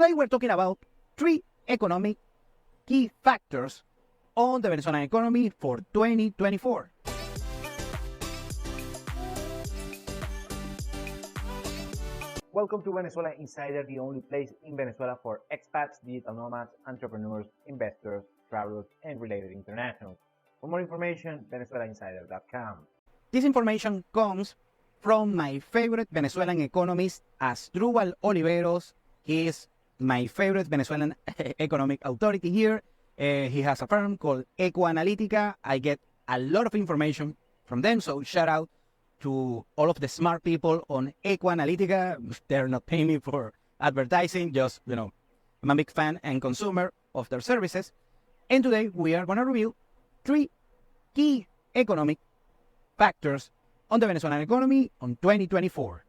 Today we're talking about 3 economic key factors on the Venezuelan economy for 2024. Welcome to Venezuela Insider, the only place in Venezuela for expats, digital nomads, entrepreneurs, investors, travelers, and related internationals. For more information, venezuelainsider.com. This information comes from my favorite Venezuelan economist, Asdrúbal Oliveros. He is my favorite Venezuelan economic authority here. He has a firm called Ecoanalítica. I get a lot of information from them, so shout out to all of the smart people on Ecoanalítica. They're not paying me for advertising, just, I'm a big fan and consumer of their services. And today we are going to review 3 key economic factors on the Venezuelan economy on 2024.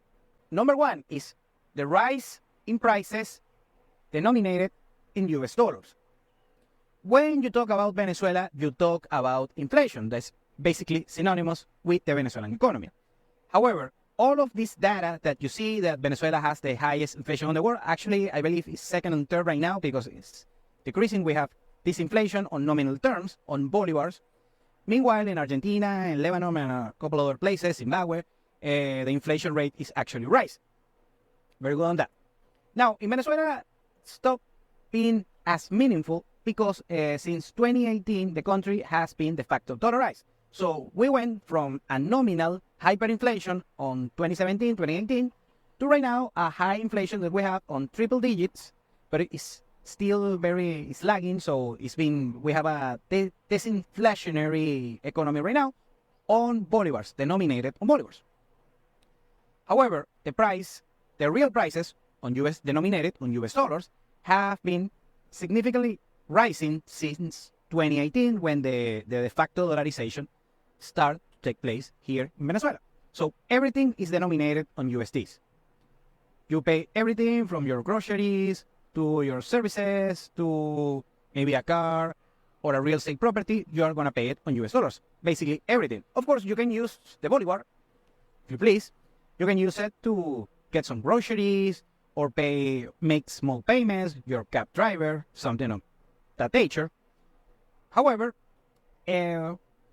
Number 1 is the rise in prices denominated in US dollars. When you talk about Venezuela, you talk about inflation. That's basically synonymous with the Venezuelan economy. However, all of this data that you see that Venezuela has the highest inflation in the world, actually, I believe is second and third right now because it's decreasing. We have this inflation on nominal terms, on bolivars. Meanwhile, in Argentina and Lebanon and a couple other places, Zimbabwe, the inflation rate is actually rising. Very good on that. Now, in Venezuela, stopped being as meaningful because since 2018, the country has been de facto dollarized. So we went from a nominal hyperinflation on 2017, 2018, to right now a high inflation that we have on triple digits, but it's still it's lagging. So we have a disinflationary economy right now on bolivars, denominated on bolivars. However, the real prices on denominated on US dollars have been significantly rising since 2018 when the de facto dollarization started to take place here in Venezuela. So everything is denominated on USDs. You pay everything from your groceries to your services to maybe a car or a real estate property. You are going to pay it on US dollars. Basically everything. Of course, you can use the Bolivar, if you please. You can use it to get some groceries or make small payments, your cab driver, something of that nature. However,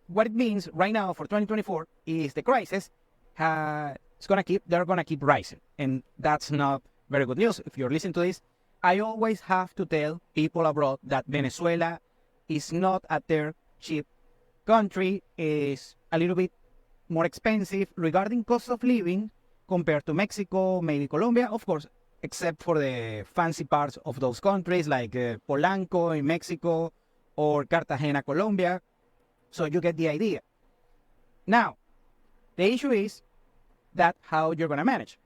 what it means right now for 2024 is the crisis they're gonna keep rising, and that's not very good news. If you're listening to this, I always have to tell people abroad that Venezuela is not a dirt cheap country. Is a little bit more expensive regarding cost of living compared to Mexico, maybe Colombia, of course, except for the fancy parts of those countries like Polanco in Mexico or Cartagena, Colombia. So you get the idea. Now, the issue is that how you're going to manage.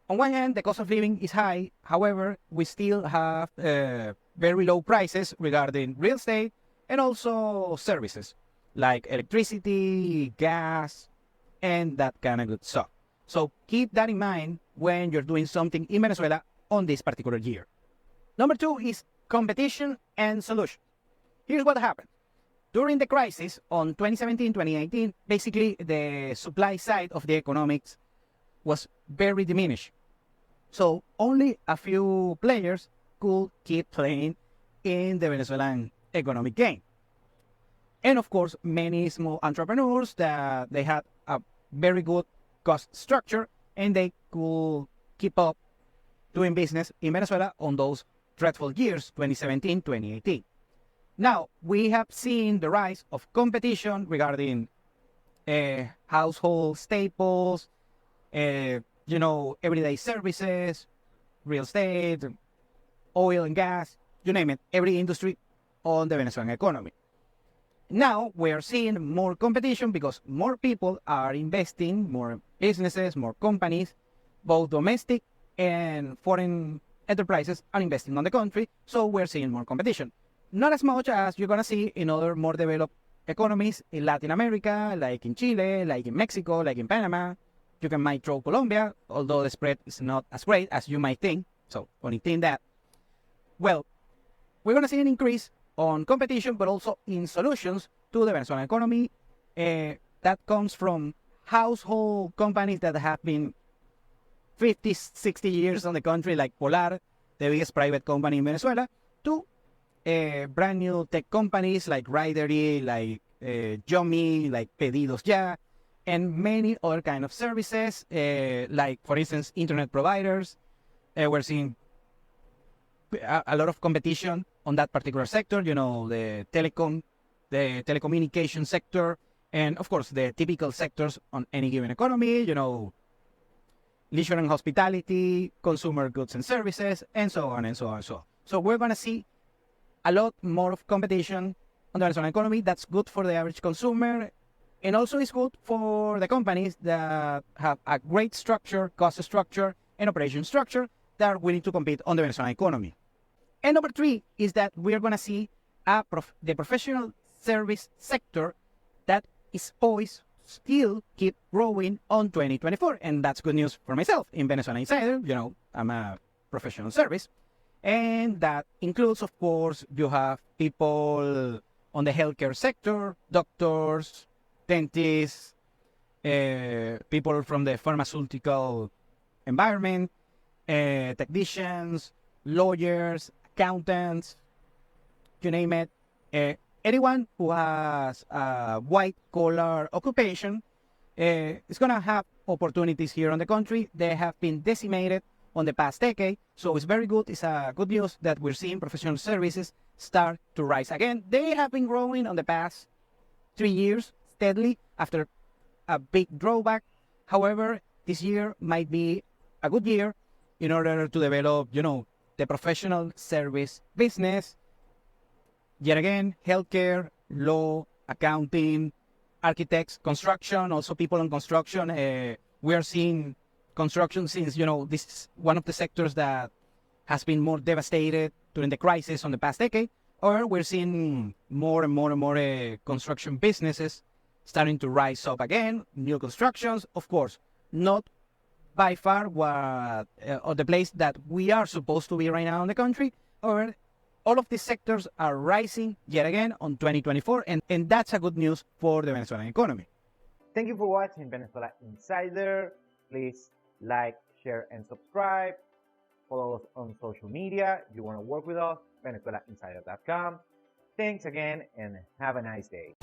On one hand, the cost of living is high. However, we still have very low prices regarding real estate and also services like electricity, gas, and that kind of good stuff. So keep that in mind when you're doing something in Venezuela on this particular year. Number 2 is competition and solution. Here's what happened. During the crisis on 2017, 2018, basically the supply side of the economics was very diminished. So only a few players could keep playing in the Venezuelan economic game. And of course, many small entrepreneurs that they had a very good cost structure and they could keep up doing business in Venezuela on those dreadful years, 2017, 2018. Now, we have seen the rise of competition regarding household staples, everyday services, real estate, oil and gas, you name it, every industry on the Venezuelan economy. Now, we are seeing more competition because more people are investing, more businesses, more companies, both domestic and foreign enterprises are investing on the country, so we're seeing more competition. Not as much as you're going to see in other more developed economies in Latin America, like in Chile, like in Mexico, like in Panama. You might throw Colombia, although the spread is not as great as you might think. So, only think that. Well, we're going to see an increase on competition, but also in solutions to the Venezuelan economy. That comes from household companies that have been 50, 60 years on the country, like Polar, the biggest private company in Venezuela, to brand new tech companies like Ridery, like Yomi, like Pedidos Ya, and many other kind of services, like, for instance, internet providers. We're seeing a lot of competition on that particular sector, the telecommunication sector, and of course, the typical sectors on any given economy, leisure and hospitality, consumer goods and services, and so on and so on and so on. So we're going to see a lot more of competition on the Venezuelan economy. That's good for the average consumer, and also it's good for the companies that have a great structure, cost structure, and operation structure that are willing to compete on the Venezuelan economy. And number three is that we're going to see the professional service sector that is poised still keep growing on 2024. And that's good news for myself in Venezuela Insider. I'm a professional service. And that includes, of course, you have people on the healthcare sector, doctors, dentists, people from the pharmaceutical environment, technicians, lawyers, accountants, you name it. Anyone who has a white-collar occupation is going to have opportunities here in the country. They have been decimated on the past decade, so it's very good. It's good news that we're seeing professional services start to rise again. They have been growing on the past 3 years steadily after a big drawback. However, this year might be a good year in order to develop, the professional service business. Yet again, healthcare, law, accounting, architects, construction, also people on construction. We are seeing construction since, this is one of the sectors that has been more devastated during the crisis on the past decade. Or we're seeing more and more and more construction businesses starting to rise up again, new constructions, of course, not by far or the place that we are supposed to be right now in the country. Or all of these sectors are rising yet again on 2024, and that's a good news for the Venezuelan economy. Thank you for watching Venezuela Insider. Please like, share, and subscribe. Follow us on social media. If you want to work with us, VenezuelaInsider.com. Thanks again, and have a nice day.